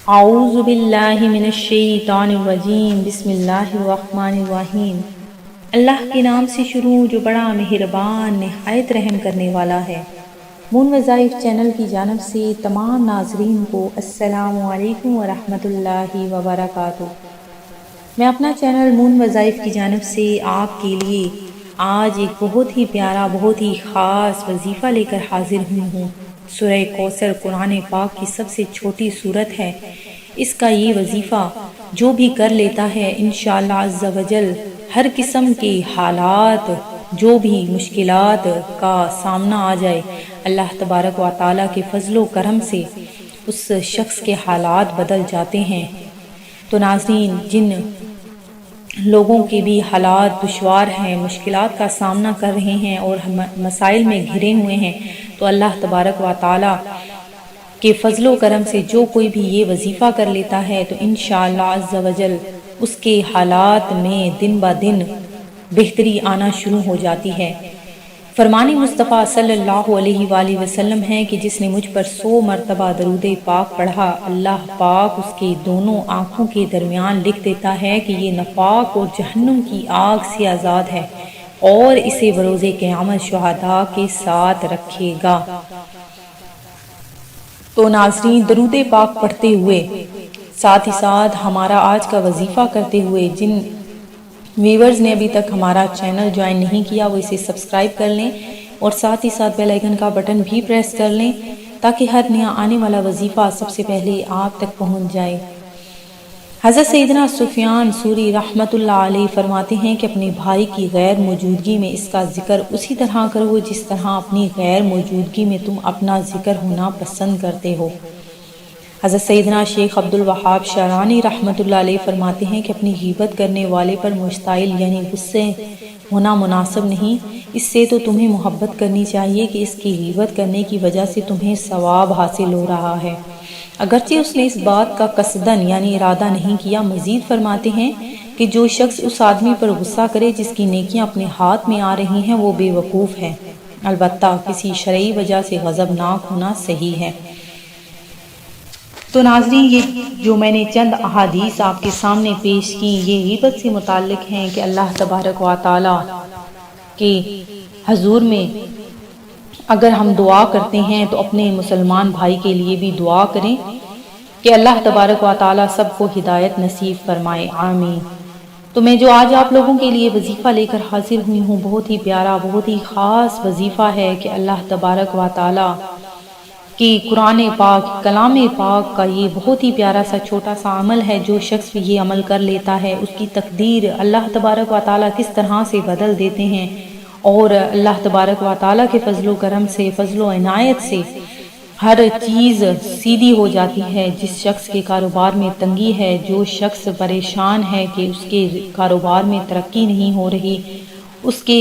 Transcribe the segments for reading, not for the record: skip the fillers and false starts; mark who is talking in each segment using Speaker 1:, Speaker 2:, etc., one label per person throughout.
Speaker 1: اعوذ باللہ من الشیطان الرجیم، بسم اللہ الرحمن الرحیم۔ اللہ کے نام سے شروع جو بڑا مہربان نہایت رحم کرنے والا ہے۔ مون وظائف چینل کی جانب سے تمام ناظرین کو السلام علیکم ورحمۃ اللہ وبرکاتہ۔ میں اپنا چینل مون وظائف کی جانب سے آپ کے لیے آج ایک بہت ہی پیارا، بہت ہی خاص وظیفہ لے کر حاضر ہوئی ہوں۔ سورہ کوثر قرآن پاک کی سب سے چھوٹی سورت ہے۔ اس کا یہ وظیفہ جو بھی کر لیتا ہے انشاءاللہ عز و جل ہر قسم کے حالات، جو بھی مشکلات کا سامنا آ جائے، اللہ تبارک و تعالیٰ کے فضل و کرم سے اس شخص کے حالات بدل جاتے ہیں۔ تو ناظرین، جن لوگوں کے بھی حالات دشوار ہیں، مشکلات کا سامنا کر رہے ہیں اور مسائل میں گھرے ہوئے ہیں، تو اللہ تبارک و تعالیٰ کے فضل و کرم سے جو کوئی بھی یہ وظیفہ کر لیتا ہے تو انشاءاللہ عز و جل اس کے حالات میں دن با دن بہتری آنا شروع ہو جاتی ہے۔ فرمان مصطفیٰ صلی اللہ علیہ وآلہ وسلم ہے کہ جس نے مجھ پر 100 مرتبہ درود پاک پڑھا، اللہ پاک اس کے دونوں آنکھوں کے درمیان لکھ دیتا ہے کہ یہ نفاق اور جہنم کی آگ سے آزاد ہے اور اسے بروز قیامت شہداء کے ساتھ رکھے گا۔ تو ناظرین، درود پاک پڑھتے ہوئے ساتھ ہی ساتھ ہمارا آج کا وظیفہ کرتے ہوئے جن ویورز نے ابھی تک ہمارا چینل جوائن نہیں کیا وہ اسے سبسکرائب کر لیں اور ساتھ ہی ساتھ بیل آئیکن کا بٹن بھی پریس کر لیں تاکہ ہر نیا آنے والا وظیفہ سب سے پہلے آپ تک پہنچ جائے۔ حضرت سیدنا سفیان ثوری رحمۃ اللہ علیہ فرماتے ہیں کہ اپنے بھائی کی غیر موجودگی میں اس کا ذکر اسی طرح کرو جس طرح اپنی غیر موجودگی میں تم اپنا ذکر ہونا پسند کرتے ہو۔ حضرت سیدنا شیخ عبد الوہاب شعرانی رحمۃ اللہ علیہ فرماتے ہیں کہ اپنی غیبت کرنے والے پر مشتعل یعنی غصے ہونا مناسب نہیں، اس سے تو تمہیں محبت کرنی چاہیے کہ اس کی غیبت کرنے کی وجہ سے تمہیں ثواب حاصل ہو رہا ہے، اگرچہ اس نے اس بات کا قصدن یعنی ارادہ نہیں کیا۔ مزید فرماتے ہیں کہ جو شخص اس آدمی پر غصہ کرے جس کی نیکیاں اپنے ہاتھ میں آ رہی ہیں وہ بے وقوف ہے، البتہ کسی شرعی وجہ سے غضبناک ہونا صحیح ہے۔ تو ناظرین، یہ جو میں نے چند احادیث آپ کے سامنے پیش کی یہ غیبت سے متعلق ہیں کہ اللہ تبارک و تعالیٰ کے حضور میں اگر ہم دعا کرتے ہیں تو اپنے مسلمان بھائی کے لیے بھی دعا کریں کہ اللہ تبارک و تعالیٰ سب کو ہدایت نصیب فرمائے، آمین۔ تو میں جو آج آپ لوگوں کے لیے وظیفہ لے کر حاضر ہوئی ہوں بہت ہی پیارا، بہت ہی خاص وظیفہ ہے کہ اللہ تبارک و تعالیٰ کہ قرآن پاک، کلام پاک کا یہ بہت ہی پیارا سا چھوٹا سا عمل ہے۔ جو شخص بھی یہ عمل کر لیتا ہے اس کی تقدیر اللہ تبارک و تعالیٰ کس طرح سے بدل دیتے ہیں اور اللہ تبارک و تعالیٰ کے فضل و کرم سے، فضل و عنایت سے ہر چیز سیدھی ہو جاتی ہے۔ جس شخص کے کاروبار میں تنگی ہے، جو شخص پریشان ہے کہ اس کے کاروبار میں ترقی نہیں ہو رہی، اس کے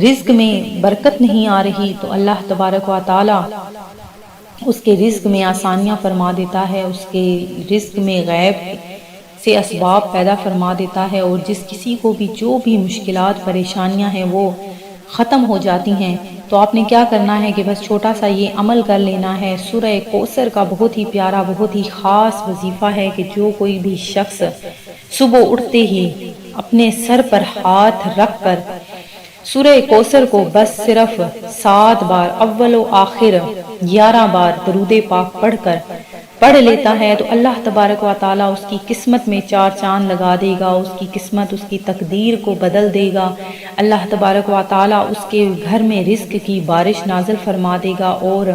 Speaker 1: رزق میں برکت نہیں آ رہی، تو اللہ تبارک و تعالیٰ اس کے رزق میں آسانیاں فرما دیتا ہے، اس کے رزق میں غیب سے اسباب پیدا فرما دیتا ہے اور جس کسی کو بھی جو بھی مشکلات پریشانیاں ہیں وہ ختم ہو جاتی ہیں۔ تو آپ نے کیا کرنا ہے کہ بس چھوٹا سا یہ عمل کر لینا ہے۔ سورہ کوثر کا بہت ہی پیارا، بہت ہی خاص وظیفہ ہے کہ جو کوئی بھی شخص صبح اٹھتے ہی اپنے سر پر ہاتھ رکھ کر سورہ کوثر کو بس صرف 7 بار اول و آخر 11 بار درود پاک پڑھ لیتا ہے تو اللہ تبارک و تعالیٰ اس کی قسمت میں 4 چاند لگا دے گا، اس کی قسمت، اس کی تقدیر کو بدل دے گا۔ اللہ تبارک و تعالیٰ اس کے گھر میں رزق کی بارش نازل فرما دے گا اور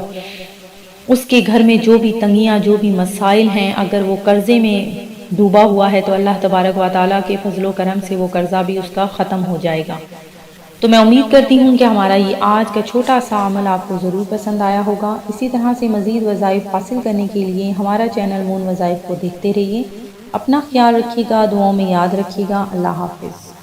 Speaker 1: اس کے گھر میں جو بھی تنگیاں، جو بھی مسائل ہیں، اگر وہ قرضے میں ڈوبا ہوا ہے تو اللہ تبارک و تعالیٰ کے فضل و کرم سے وہ قرضہ بھی اس کا ختم ہو جائے گا۔ تو میں امید کرتی ہوں کہ ہمارا یہ آج کا چھوٹا سا عمل آپ کو ضرور پسند آیا ہوگا۔ اسی طرح سے مزید وظائف حاصل کرنے کے لیے ہمارا چینل مون وظائف کو دیکھتے رہیے۔ اپنا خیال رکھیے گا، دعاؤں میں یاد رکھیے گا۔ اللہ حافظ۔